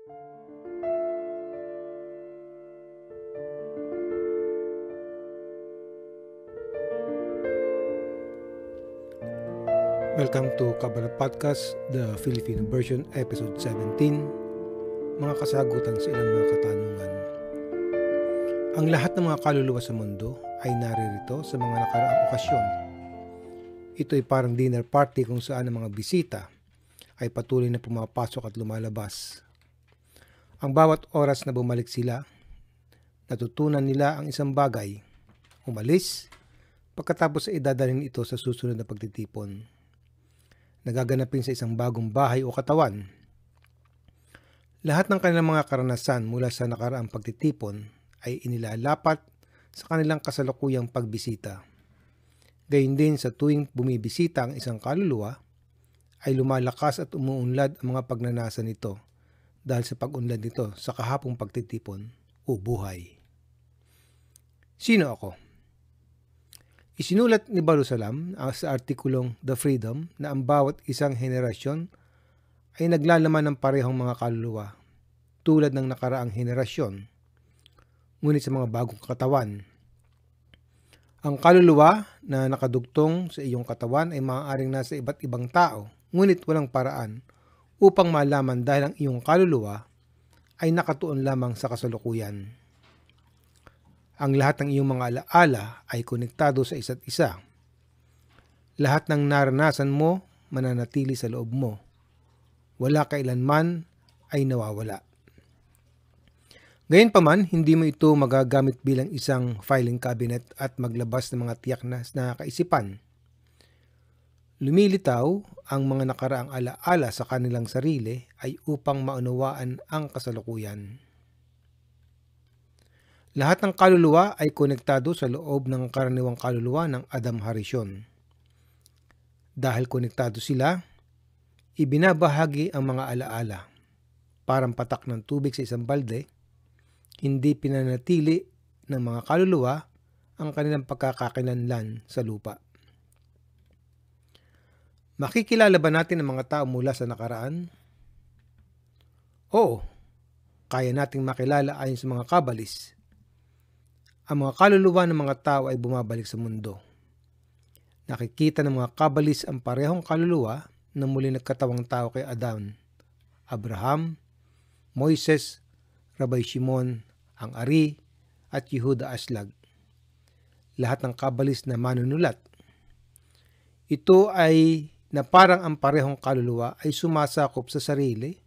Welcome to Kabbalah Podcast, the Filipino version, episode 17, mga kasagutan sa ilang mga katanungan. Ang lahat ng mga kaluluwa sa mundo ay naririto sa mga nakaraang okasyon. Ito ay parang dinner party kung saan ang mga bisita ay patuloy na pumapasok at lumalabas. Ang bawat oras na bumalik sila, natutunan nila ang isang bagay, umalis, pagkatapos ay idadalhin ito sa susunod na pagtitipon. Nagaganapin sa isang bagong bahay o katawan. Lahat ng kanilang mga karanasan mula sa nakaraang pagtitipon ay inilalapat sa kanilang kasalukuyang pagbisita. Gayun din sa tuwing bumibisita ang isang kaluluwa, ay lumalakas at umuunlad ang mga pagnanasa nito dahil sa pag-unlad nito sa kahapong pagtitipon o buhay. Sino ako? Isinulat ni Balusalam sa artikulong The Freedom na ang bawat isang henerasyon ay naglalaman ng parehong mga kaluluwa tulad ng nakaraang henerasyon, ngunit sa mga bagong katawan. Ang kaluluwa na nakadugtong sa iyong katawan ay maaaring nasa iba't ibang tao, ngunit walang paraan upang malaman dahil ang iyong kaluluwa ay nakatuon lamang sa kasalukuyan. Ang lahat ng iyong mga alaala ay konektado sa isa't isa. Lahat ng naranasan mo mananatili sa loob mo. Wala kailanman ay nawawala. Gayunpaman, hindi mo ito magagamit bilang isang filing cabinet at maglabas ng mga tiyak na kaisipan. Lumilitaw ang mga nakaraang alaala sa kanilang sarili ay upang maunawaan ang kasalukuyan. Lahat ng kaluluwa ay konektado sa loob ng karaniwang kaluluwa ng Adam Harishon. Dahil konektado sila, ibinabahagi ang mga alaala. Parang patak ng tubig sa isang balde, hindi pinanatili ng mga kaluluwa ang kanilang pagkakakilanlan sa lupa. Makikilala ba natin ang mga tao mula sa nakaraan? Oo, kaya nating makilala ayon sa mga kabalis. Ang mga kaluluwa ng mga tao ay bumabalik sa mundo. Nakikita ng mga kabalis ang parehong kaluluwa na muli nagkatawang tao kay Adan, Abraham, Moises, Rabbi Shimon, ang Ari, at Yehuda Ashlag. Lahat ng kabalis na manunulat. Ito ay na parang ang parehong kaluluwa ay sumasakop sa sarili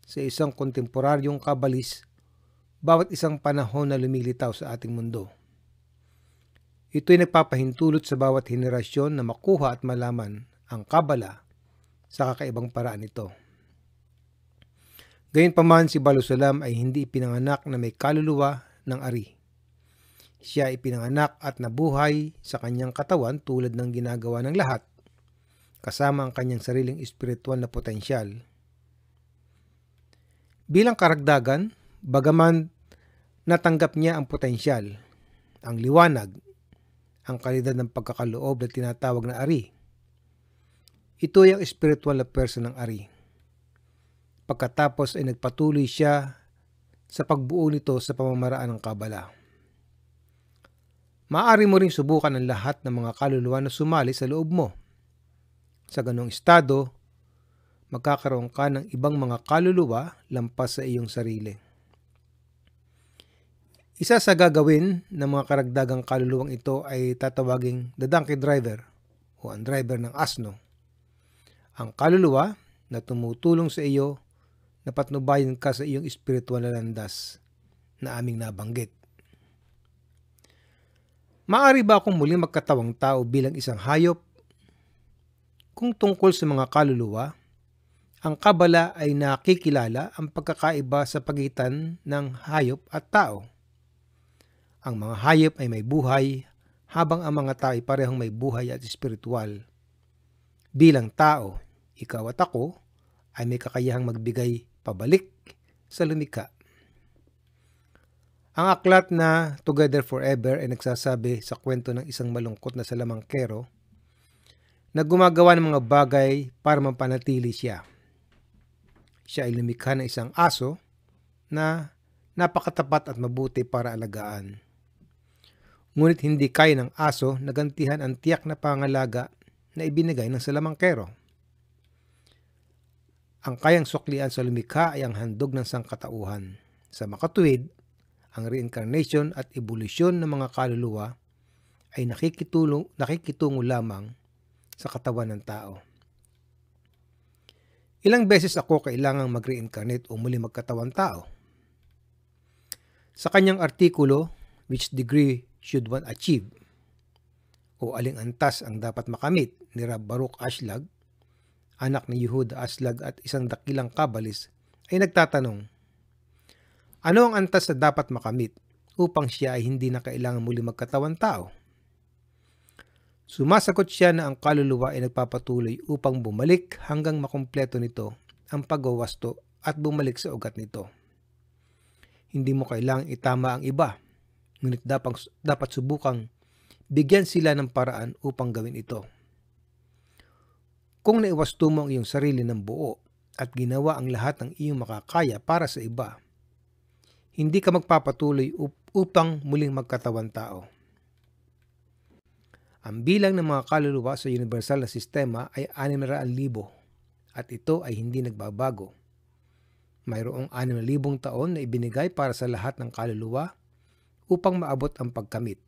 sa isang kontemporaryong kabalis bawat isang panahon na lumilitaw sa ating mundo. Ito ay nagpapahintulot sa bawat henerasyon na makuha at malaman ang Kabbalah sa kakaibang paraan nito. Gayunpaman, si Balusalam ay hindi ipinanganak na may kaluluwa ng Ari. Siya ay pinanganak at nabuhay sa kanyang katawan tulad ng ginagawa ng lahat, kasama ang kanyang sariling espiritual na potensyal. Bilang karagdagan, bagaman natanggap niya ang potensyal, ang liwanag, ang kalidad ng pagkakaloob na tinatawag na Ari. Ito ay ang espiritual na person ng Ari. Pagkatapos ay nagpatuloy siya sa pagbuo nito sa pamamaraan ng Kabbalah. Maaari mo ring subukan ang lahat ng mga kaluluwa na sumali sa loob mo. Sa ganong estado, magkakaroon ka ng ibang mga kaluluwa lampas sa iyong sarili. Isa sa gagawin ng mga karagdagang kaluluwang ito ay tatawaging the donkey driver o ang driver ng asno. Ang kaluluwa na tumutulong sa iyo na patnubayan ka sa iyong espiritual na landas na aming nabanggit. Maaari ba akong muling magkatawang tao bilang isang hayop? Kung tungkol sa mga kaluluwa, ang Kabbalah ay nakikilala ang pagkakaiba sa pagitan ng hayop at tao. Ang mga hayop ay may buhay, habang ang mga tao ay parehong may buhay at espiritual. Bilang tao, ikaw at ako ay may kakayahang magbigay pabalik sa lumikha. Ang aklat na Together Forever ay nagsasabi sa kwento ng isang malungkot na salamangkero na gumagawa ng mga bagay para mapanatili siya. Siya ay lumikha ng isang aso na napakatapat at mabuti para alagaan. Ngunit hindi kaya ng aso na gantihan ang tiyak na pangalaga na ibinigay ng salamangkero. Ang kayang suklian sa lumikha ay ang handog ng sangkatauhan. Sa makatuwid, ang reincarnation at evolusyon ng mga kaluluwa ay nakikitungo lamang sa katawan ng tao. Ilang beses ako kailangang mag-reincarnate o muli magkatawang tao? Sa kanyang artikulo, Which Degree Should One Achieve? O aling antas ang dapat makamit ni Rab Baruch Ashlag, anak ni Yehuda Ashlag at isang dakilang kabalis, ay nagtatanong, ano ang antas na dapat makamit upang siya ay hindi na kailangan muli magkatawang tao? Sumasagot siya na ang kaluluwa ay nagpapatuloy upang bumalik hanggang makumpleto nito ang pagwawasto at bumalik sa ugat nito. Hindi mo kailangang itama ang iba, ngunit dapat subukang bigyan sila ng paraan upang gawin ito. Kung naiwasto mo ang iyong sarili ng buo at ginawa ang lahat ng iyong makakaya para sa iba, hindi ka magpapatuloy upang muling magkatawang tao. Ang bilang ng mga kaluluwa sa universal na sistema ay 600,000 at ito ay hindi nagbabago. Mayroong 6,000 taon na ibinigay para sa lahat ng kaluluwa upang maabot ang pagkamit.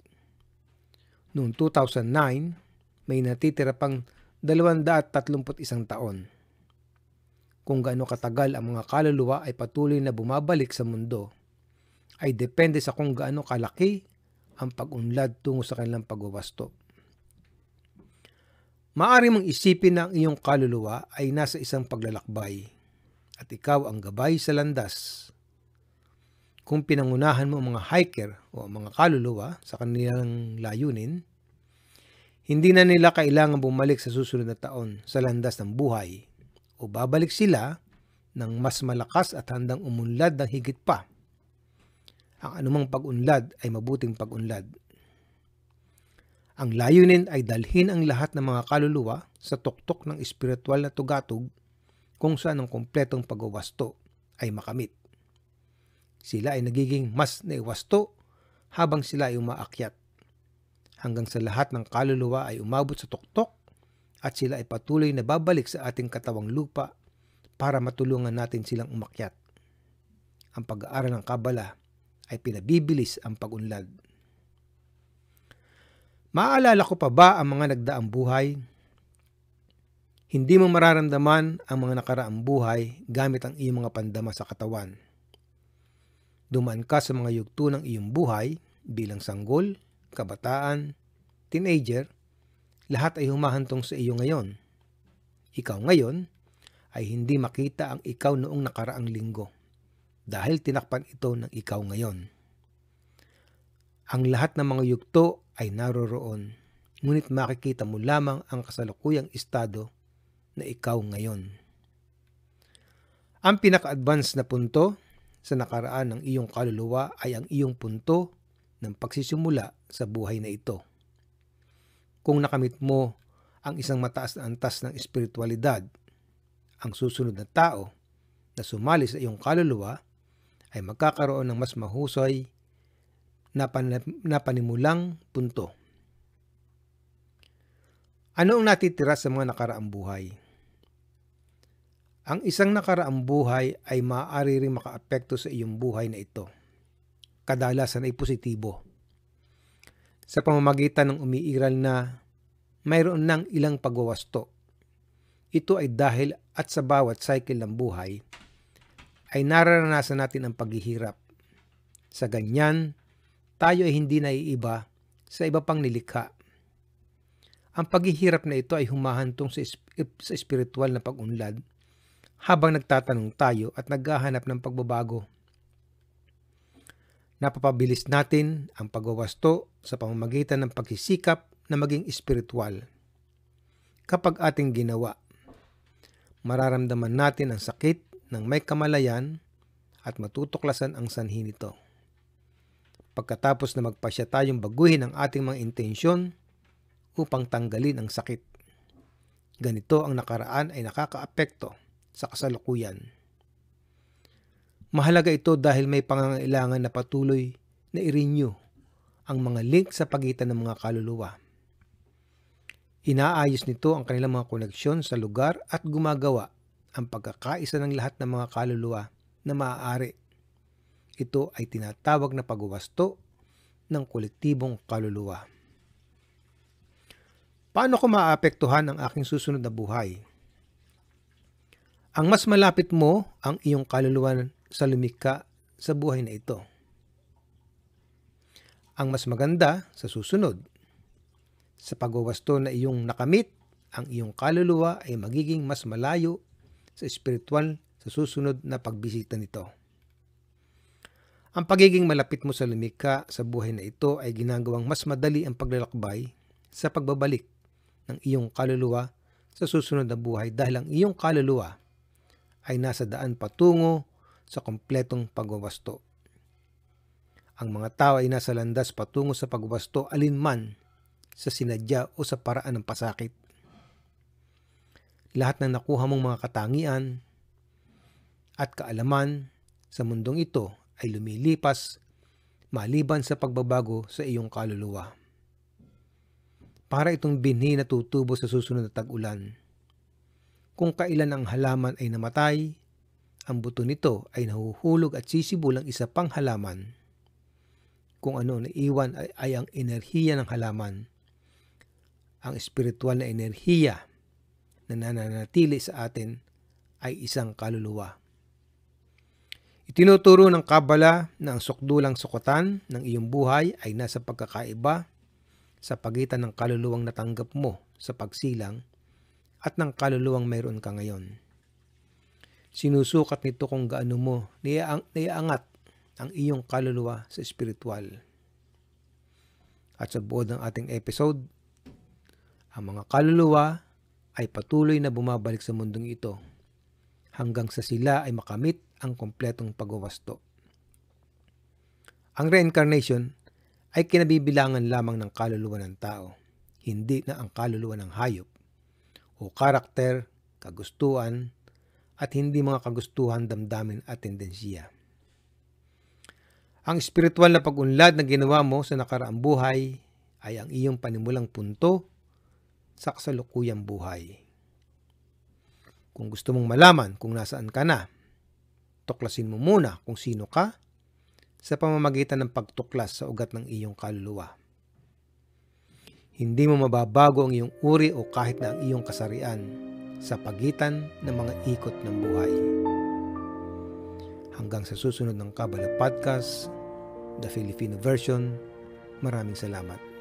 Noong 2009, may natitira pang 231 taon. Kung gaano katagal ang mga kaluluwa ay patuloy na bumabalik sa mundo, ay depende sa kung gaano kalaki ang pag-unlad tungo sa kanilang pagwawasto. Maaari mong isipin na ang iyong kaluluwa ay nasa isang paglalakbay at ikaw ang gabay sa landas. Kung pinangunahan mo ang mga hiker o mga kaluluwa sa kanilang layunin, hindi na nila kailangan bumalik sa susunod na taon sa landas ng buhay o babalik sila ng mas malakas at handang umunlad ng higit pa. Ang anumang pag-unlad ay mabuting pag-unlad. Ang layunin ay dalhin ang lahat ng mga kaluluwa sa tuktok ng espiritual na tugatog kung saan ang kumpletong pagwawasto ay makamit. Sila ay nagiging mas naiwasto habang sila ay umaakyat, hanggang sa lahat ng kaluluwa ay umabot sa tuktok at sila ay patuloy na babalik sa ating katawang lupa para matulungan natin silang umakyat. Ang pag-aaral ng Kabala ay pinabibilis ang pag-unlad. Maaalala ko pa ba ang mga nagdaang buhay? Hindi mo mararamdaman ang mga nakaraang buhay gamit ang iyong mga pandama sa katawan. Dumaan ka sa mga yugto ng iyong buhay bilang sanggol, kabataan, teenager, lahat ay humahantong sa iyo ngayon. Ikaw ngayon ay hindi makita ang ikaw noong nakaraang linggo dahil tinakpan ito ng ikaw ngayon. Ang lahat ng mga yugto ay naroroon, ngunit makikita mo lamang ang kasalukuyang estado na ikaw ngayon. Ang pinaka-advance na punto sa nakaraan ng iyong kaluluwa ay ang iyong punto ng pagsisimula sa buhay na ito. Kung nakamit mo ang isang mataas na antas ng espiritualidad, ang susunod na tao na sumali sa iyong kaluluwa ay magkakaroon ng mas mahusay na panimulang punto. Ano ang natitira sa mga nakaraang buhay? Ang isang nakaraang buhay ay maaari ring makaapekto sa iyong buhay na ito. Kadalasan ay positibo. Sa pamamagitan ng umiiral na mayroon ng ilang pagwawasto. Ito ay dahil at sa bawat cycle ng buhay ay nararanasan natin ang paghihirap. Sa ganyan, tayo ay hindi naiiba sa iba pang nilikha. Ang paghihirap na ito ay humahantong sa espiritual na pag-unlad habang nagtatanong tayo at naghahanap ng pagbabago. Napapabilis natin ang pagwawasto sa pamamagitan ng pagsisikap na maging espiritual. Kapag ating ginawa, mararamdaman natin ang sakit ng may kamalayan at matutuklasan ang sanhi nito. Pagkatapos na magpasya tayong baguhin ang ating mga intensyon upang tanggalin ang sakit. Ganito ang nakaraan ay nakakaapekto sa kasalukuyan. Mahalaga ito dahil may pangangailangan na patuloy na i-renew ang mga link sa pagitan ng mga kaluluwa. Inaayos nito ang kanilang mga koneksyon sa lugar at gumagawa ang pagkakaisa ng lahat ng mga kaluluwa na maaari. Ito ay tinatawag na pagwawasto ng kolektibong kaluluwa. Paano ko maaapektuhan ang aking susunod na buhay? Ang mas malapit mo ang iyong kaluluwa sa lumikha sa buhay na ito. Ang mas maganda sa susunod, sa pagwawasto na iyong nakamit, ang iyong kaluluwa ay magiging mas malayo sa espiritual sa susunod na pagbisita nito. Ang pagiging malapit mo sa lumikha sa buhay na ito ay ginagawang mas madali ang paglalakbay sa pagbabalik ng iyong kaluluwa sa susunod na buhay dahil ang iyong kaluluwa ay nasa daan patungo sa kompletong pagwawasto. Ang mga tao ay nasa landas patungo sa pagwawasto alinman sa sinadya o sa paraan ng pasakit. Lahat ng nakuha mong mga katangian at kaalaman sa mundong ito ay lumilipas maliban sa pagbabago sa iyong kaluluwa. Para itong binhi na tutubo sa susunod na tag-ulan. Kung kailan ang halaman ay namatay, ang buto nito ay nahuhulog at sisibulang isa pang halaman. Kung ano na iwan ay ang enerhiya ng halaman, ang espiritual na enerhiya na nananatili sa atin ay isang kaluluwa. Itinuturo ng Kabala na ang sukdulang sukutan ng iyong buhay ay nasa pagkakaiba sa pagitan ng kaluluwang natanggap mo sa pagsilang at ng kaluluwang mayroon ka ngayon. Sinusukat nito kung gaano mo naiangat ang iyong kaluluwa sa espiritual. At sa buod ng ating episode, ang mga kaluluwa ay patuloy na bumabalik sa mundong ito hanggang sa sila ay makamit ang kompletong pagwawasto. Ang reincarnation ay kinabibilangan lamang ng kaluluwa ng tao, hindi na ang kaluluwa ng hayop o karakter, kagustuhan, at hindi mga kagustuhan, damdamin at tendensiya. Ang espiritual na pag-unlad na ginawa mo sa nakaraang buhay ay ang iyong panimulang punto sa kasalukuyang buhay. Kung gusto mong malaman kung nasaan ka na, tuklasin mo muna kung sino ka sa pamamagitan ng pagtuklas sa ugat ng iyong kaluluwa. Hindi mo mababago ang iyong uri o kahit na ang iyong kasarian sa pagitan ng mga ikot ng buhay. Hanggang sa susunod ng Kabbalah Podcast, the Filipino version, maraming salamat.